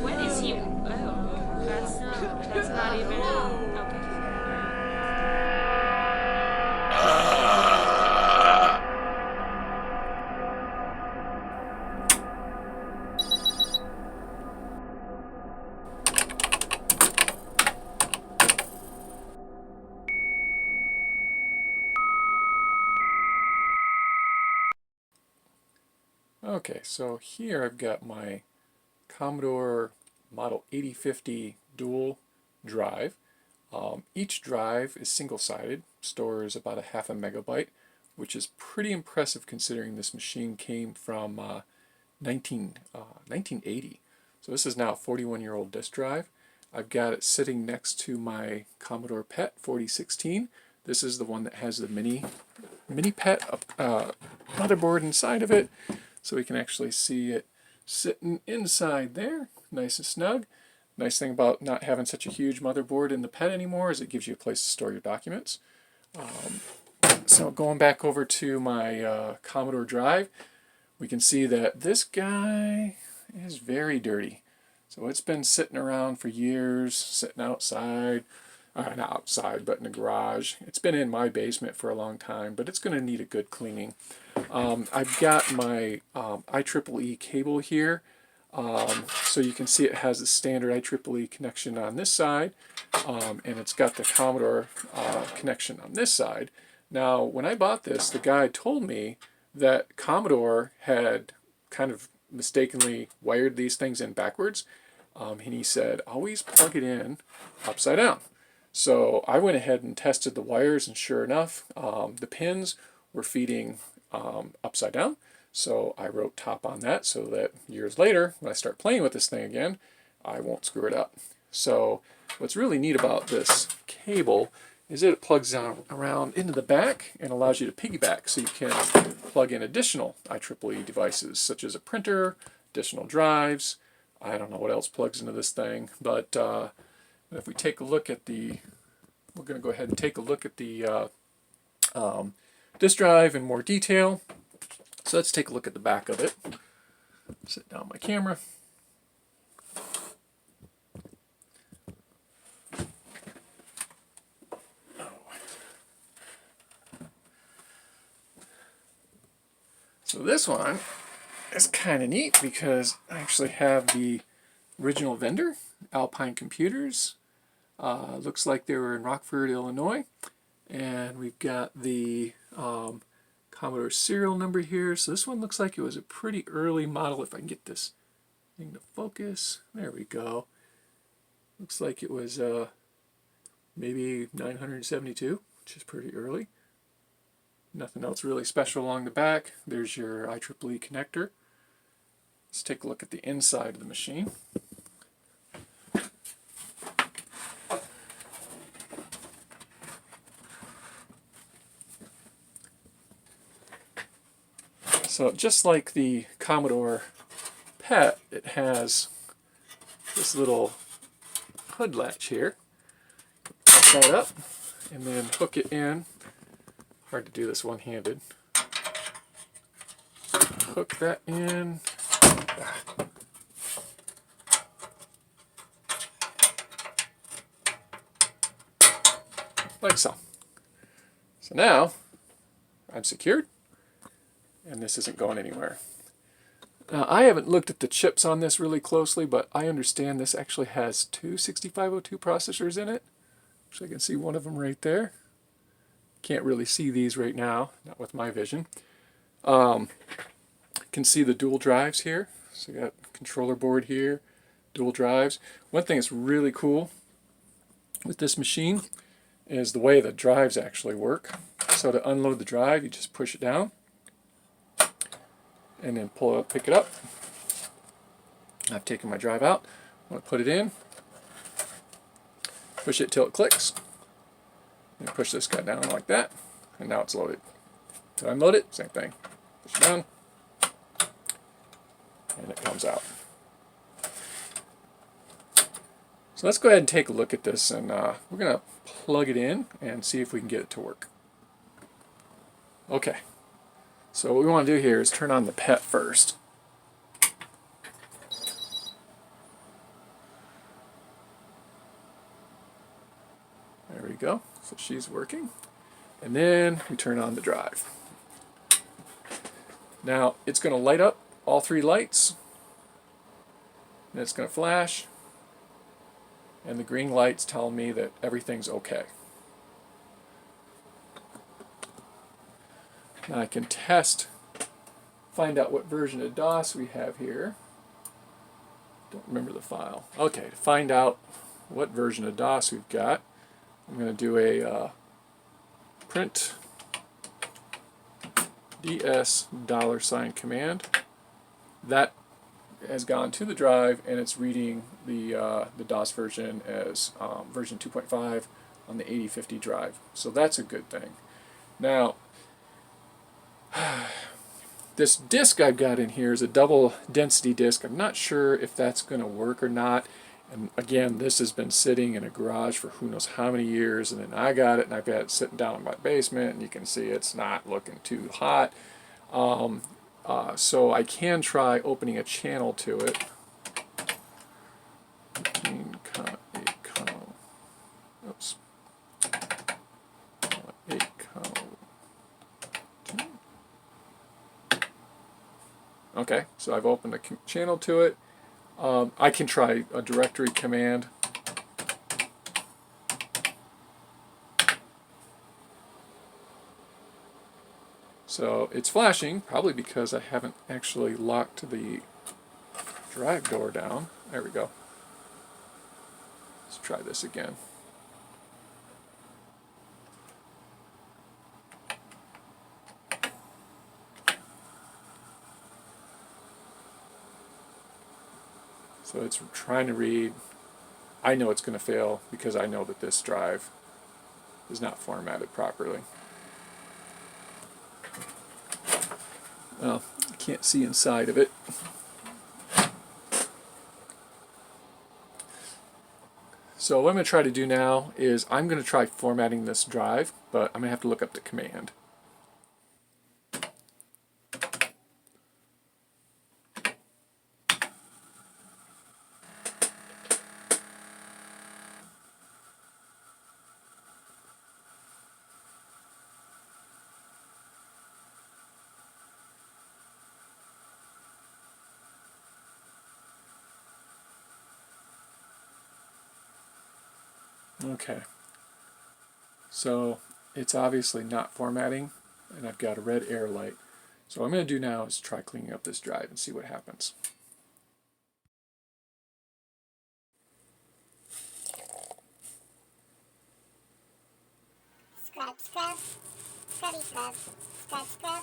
What is he? Oh, that's not even. Okay. Okay, so here I've got my Commodore Model 8050 dual drive. Each drive is single-sided, stores about a half a megabyte, which is pretty impressive considering this machine came from 1980. So this is now a 41-year-old disk drive. I've got it sitting next to my Commodore Pet 4016. This is the one that has the mini Pet motherboard inside of it, so we can actually see it sitting inside there, nice and snug. Nice thing about not having such a huge motherboard in the Pet anymore is it gives you a place to store your documents. So going back over to my Commodore drive, we can see that this guy is very dirty. So it's been sitting around for years, sitting outside, not outside, but in the garage. It's been in my basement for a long time, but it's going to need a good cleaning. I've got my IEEE cable here, so you can see it has the standard IEEE connection on this side, and it's got the Commodore connection on this side. Now, when I bought this, the guy told me that Commodore had kind of mistakenly wired these things in backwards, and he said, always plug it in upside down. So I went ahead and tested the wires, and sure enough, the pins were feeding upside down. So I wrote top on that so that years later, when I start playing with this thing again, I won't screw it up. So what's really neat about this cable is that it plugs around into the back and allows you to piggyback, so you can plug in additional IEEE devices, such as a printer, additional drives. I don't know what else plugs into this thing, but if we take a look at the, we're going to go ahead and take a look at the disk drive in more detail. So let's take a look at the back of it. Set down my camera. So this one is kind of neat because I actually have the original vendor, Alpine Computers. Looks like they were in Rockford, Illinois. And we've got the Commodore serial number here. So this one looks like it was a pretty early model. If I can get this thing to focus. There we go. Looks like it was maybe 972, which is pretty early. Nothing else really special along the back. There's your IEEE connector. Let's take a look at the inside of the machine. So just like the Commodore Pet, it has this little hood latch here. Pop that up and then hook it in. Hard to do this one-handed. Hook that in. Like so. So now I'm secured and this isn't going anywhere. Now, I haven't looked at the chips on this really closely, but I understand this actually has two 6502 processors in it. Actually, I can see one of them right there. Can't really see these right now, not with my vision. Can see the dual drives here. So you got controller board here, dual drives. One thing that's really cool with this machine is the way the drives actually work. So to unload the drive, you just push it down and then pull it up, pick it up. I've taken my drive out. I'm going to put it in, push it till it clicks, and push this guy down like that, and now it's loaded. To unload it, same thing. Push it down, and it comes out. So let's go ahead and take a look at this, and we're going to plug it in and see if we can get it to work. Okay, so what we want to do here is turn on the Pet first. we go. So she's working. And then we turn on the drive. Now it's going to light up all 3 lights. And it's going to flash. And the green lights tell me that everything's okay. Now I can test, find out what version of DOS we have here. Don't remember the file. Okay, to find out what version of DOS we've got, I'm going to do a print ds $ command. That has gone to the drive and it's reading the DOS version as version 2.5 on the 8050 drive. So that's a good thing. Now, this disk I've got in here is a double density disk. I'm not sure if that's going to work or not. And again, this has been sitting in a garage for who knows how many years, and then I got it and I've got it sitting down in my basement, and you can see it's not looking too hot. So I can try opening a channel to it. Oops. 8 Okay, so I've opened a channel to it. I can try a directory command. So it's flashing, probably because I haven't actually locked the drive door down. There we go. Let's try this again. So it's trying to read. I know it's going to fail because I know that this drive is not formatted properly. Well, you can't see inside of it. So what I'm going to try to do now is I'm going to try formatting this drive, but I'm going to have to look up the command. Okay, so it's obviously not formatting, and I've got a red error light. So what I'm going to do now is try cleaning up this drive and see what happens. Scrub, scrub, scrubby scrub, scrub, scrub.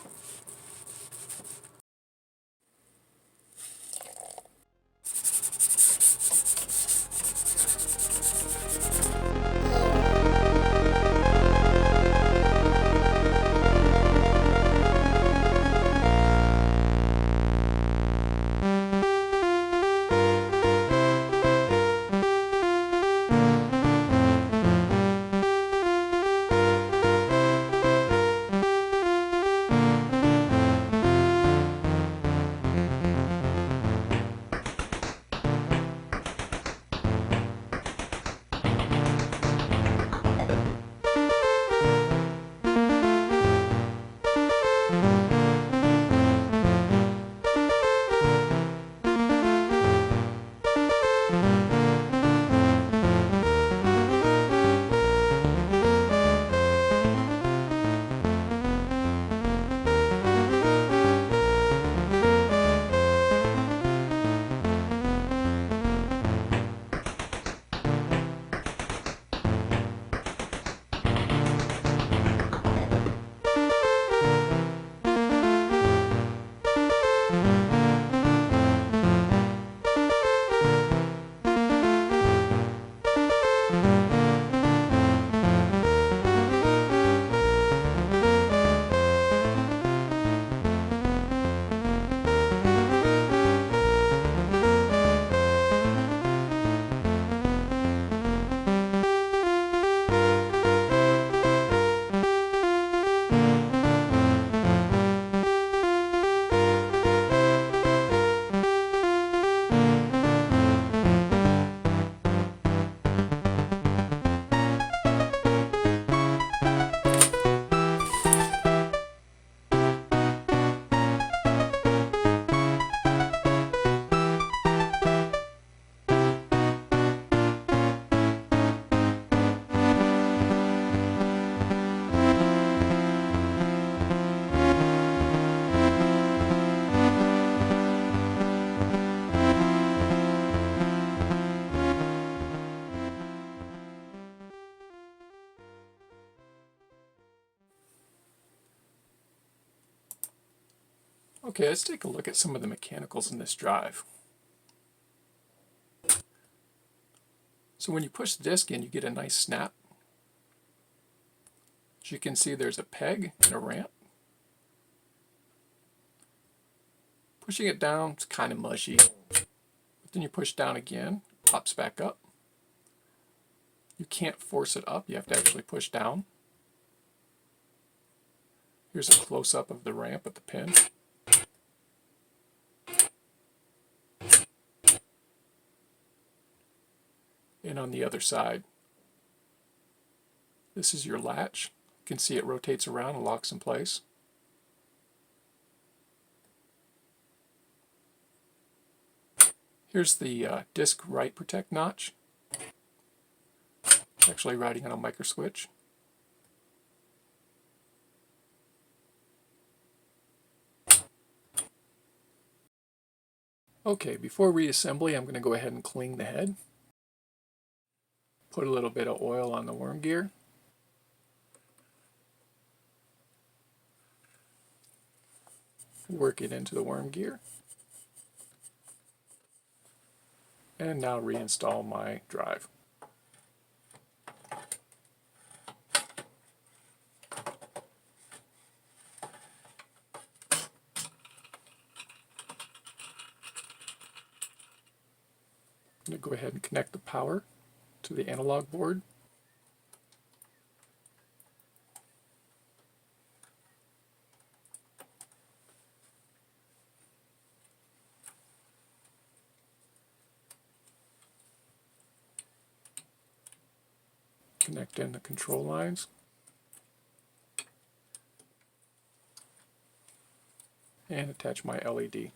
Okay, let's take a look at some of the mechanicals in this drive. So when you push the disc in, you get a nice snap. As you can see, there's a peg and a ramp. Pushing it down, it's kind of mushy. But then you push down again, it pops back up. You can't force it up, you have to actually push down. Here's a close-up of the ramp at the pin. And on the other side, this is your latch. You can see it rotates around and locks in place. Here's the disc write protect notch. It's actually riding on a micro switch. Okay, before reassembly, I'm going to go ahead and clean the head. Put a little bit of oil on the worm gear. Work it into the worm gear. And now reinstall my drive. I'm going to go ahead and connect the power to the analog board. Connect in the control lines. And attach my LED.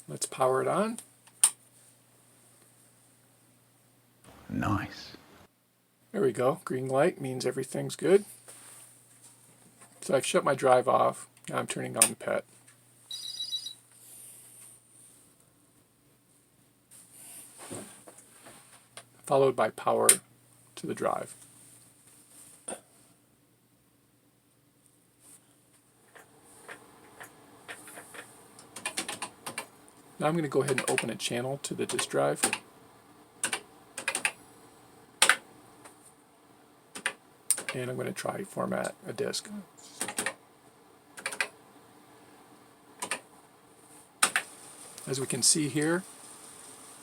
Let's power it on. Nice. There we go. Green light means everything's good. So I've shut my drive off. Now I'm turning on the Pet. Followed by power to the drive. Now I'm going to go ahead and open a channel to the disk drive. And I'm going to try format a disk. As we can see here,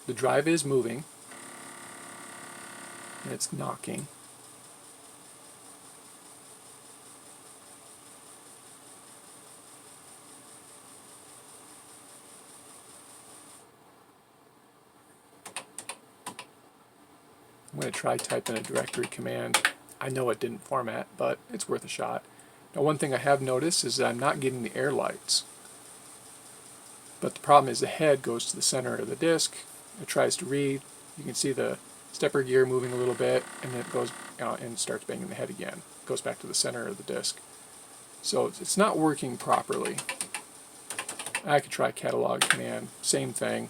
the drive is moving. And it's knocking. I'm going to try typing a directory command. I know it didn't format, but it's worth a shot. Now, one thing I have noticed is that I'm not getting the air lights. But the problem is the head goes to the center of the disk. It tries to read. You can see the stepper gear moving a little bit, and then it goes and starts banging the head again. It goes back to the center of the disk. So it's not working properly. I could try catalog command, same thing.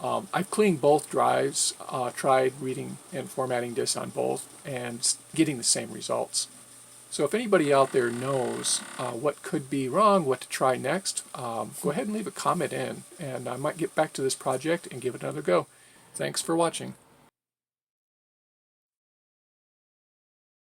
I've cleaned both drives, tried reading and formatting disks on both, and getting the same results. So if anybody out there knows what could be wrong, what to try next, go ahead and leave a comment in, and I might get back to this project and give it another go. Thanks for watching.